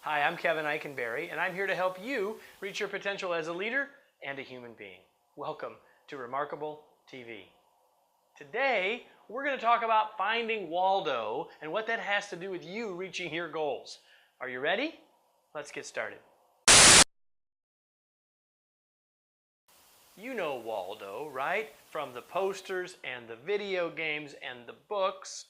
Hi, I'm Kevin Eikenberry, and I'm here to help you reach your potential as a leader and a human being. Welcome to Remarkable TV. Today, we're going to talk about Finding Waldo and what that has to do with you reaching your goals. Are you ready? Let's get started. You know Waldo, right? From the posters and the video games and the books.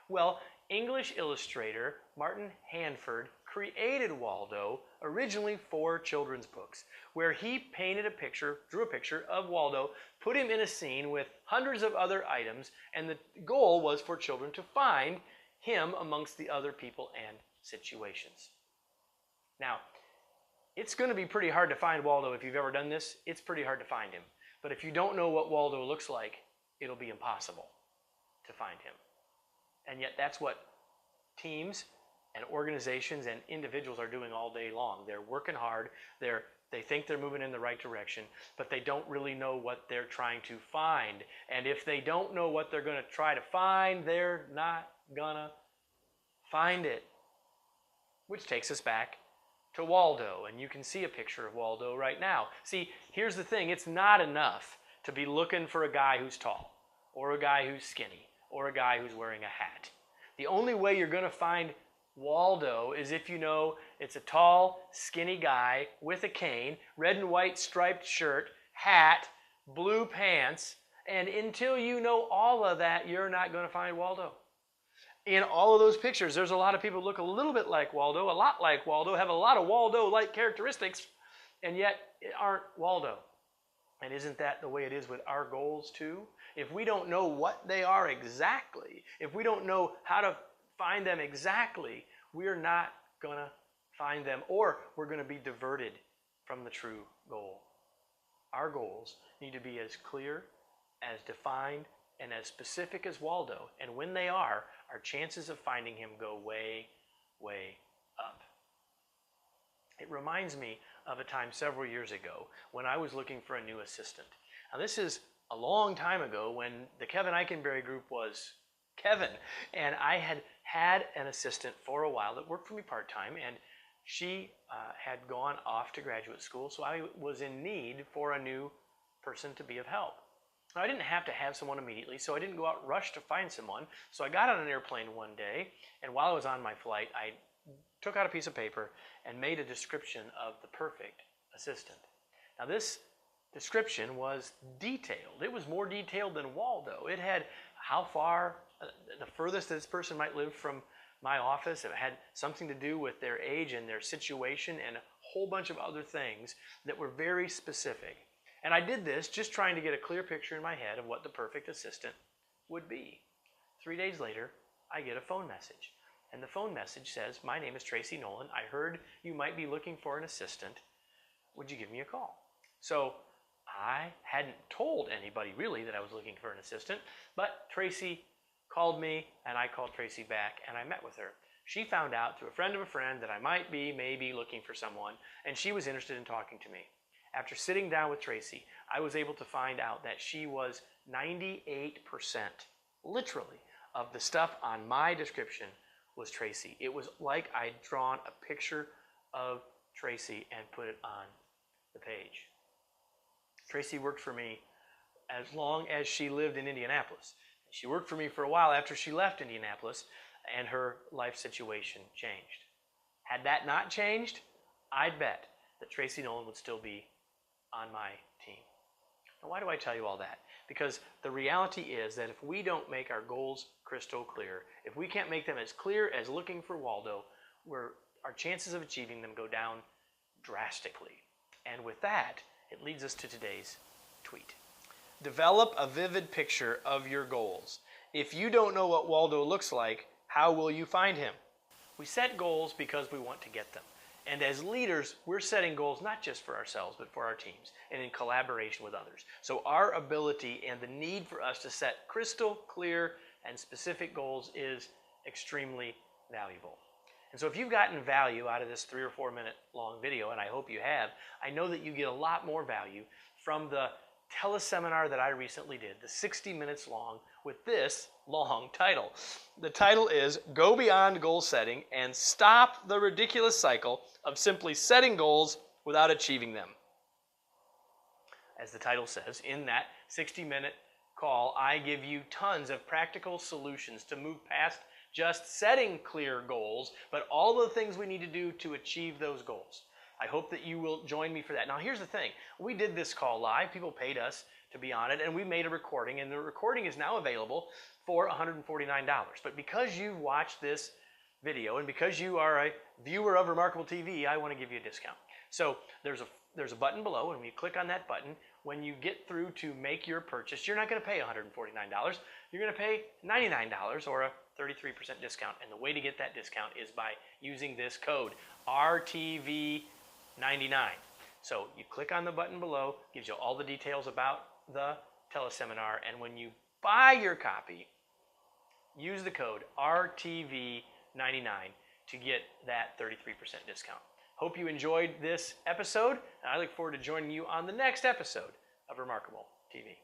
Well, English illustrator Martin Handford created Waldo originally for children's books, where he painted a picture, drew a picture of Waldo, put him in a scene with hundreds of other items, and the goal was for children to find him amongst the other people and situations. Now, it's going to be pretty hard to find Waldo if you've ever done this. It's pretty hard to find him. But if you don't know what Waldo looks like, it'll be impossible to find him. And yet that's what teams and organizations and individuals are doing all day long. They're working hard. They think they're moving in the right direction, but they don't really know what they're trying to find. And if they don't know what they're going to try to find, they're not going to find it. Which takes us back to Waldo, and you can see a picture of Waldo right now. See, here's the thing. It's not enough to be looking for a guy who's tall, or a guy who's skinny, or a guy who's wearing a hat. The only way you're going to find Waldo is if you know it's a tall, skinny guy with a cane, red and white striped shirt, hat, blue pants, and until you know all of that, you're not going to find Waldo. In all of those pictures, there's a lot of people who look a little bit like Waldo, a lot like Waldo, have a lot of Waldo-like characteristics, and yet aren't Waldo. And isn't that the way it is with our goals too? If we don't know what they are exactly, if we don't know how to find them exactly, we're not going to find them, or we're going to be diverted from the true goal. Our goals need to be as clear, as defined, and as specific as Waldo. And when they are, our chances of finding him go way, way up. It reminds me of a time several years ago when I was looking for a new assistant. Now this is a long time ago when the Kevin Eikenberry Group was Kevin, and I had an assistant for a while that worked for me part-time, and she had gone off to graduate school, so I was in need for a new person to be of help. Now, I didn't have to have someone immediately, so I didn't go out rush to find someone. So I got on an airplane one day, and while I was on my flight, I took out a piece of paper and made a description of the perfect assistant. Now this description was detailed. It was more detailed than Waldo. It had how far, the furthest this person might live from my office. It had something to do with their age and their situation and a whole bunch of other things that were very specific. And I did this just trying to get a clear picture in my head of what the perfect assistant would be. 3 days later, I get a phone message. And the phone message says, "My name is Tracy Nolan. I heard you might be looking for an assistant. Would you give me a call?" So I hadn't told anybody really that I was looking for an assistant, but Tracy called me and I called Tracy back and I met with her. She found out through a friend of a friend that I might be maybe looking for someone, and she was interested in talking to me. After sitting down with Tracy, I was able to find out that she was 98%, literally, of the stuff on my description was Tracy. It was like I'd drawn a picture of Tracy and put it on the page. Tracy worked for me as long as she lived in Indianapolis. She worked for me for a while after she left Indianapolis, and her life situation changed. Had that not changed, I'd bet that Tracy Nolan would still be on my team. Now, why do I tell you all that? Because the reality is that if we don't make our goals crystal clear, if we can't make them as clear as looking for Waldo, our chances of achieving them go down drastically. And with that, it leads us to today's tweet. Develop a vivid picture of your goals. If you don't know what Waldo looks like, how will you find him? We set goals because we want to get them. And as leaders, we're setting goals not just for ourselves, but for our teams and in collaboration with others. So our ability and the need for us to set crystal clear and specific goals is extremely valuable. And so if you've gotten value out of this 3 or 4 minute long video, and I hope you have, I know that you get a lot more value from the teleseminar that I recently did, the 60 minutes long, with this long title. The title is Go Beyond Goal Setting and Stop the Ridiculous Cycle of Simply Setting Goals Without Achieving Them. As the title says, in that 60-minute call, I give you tons of practical solutions to move past just setting clear goals, but all the things we need to do to achieve those goals. I hope that you will join me for that. Now, here's the thing. We did this call live. People paid us to be on it, and we made a recording, and the recording is now available for $149. But because you watched this video and because you are a viewer of Remarkable TV, I want to give you a discount. So there's a button below, and when you click on that button, when you get through to make your purchase, you're not going to pay $149. You're going to pay $99 or a 33% discount. And the way to get that discount is by using this code, RTV99. So you click on the button below, gives you all the details about the teleseminar, and when you buy your copy, use the code RTV99 to get that 33% discount. Hope you enjoyed this episode, and I look forward to joining you on the next episode of Remarkable TV.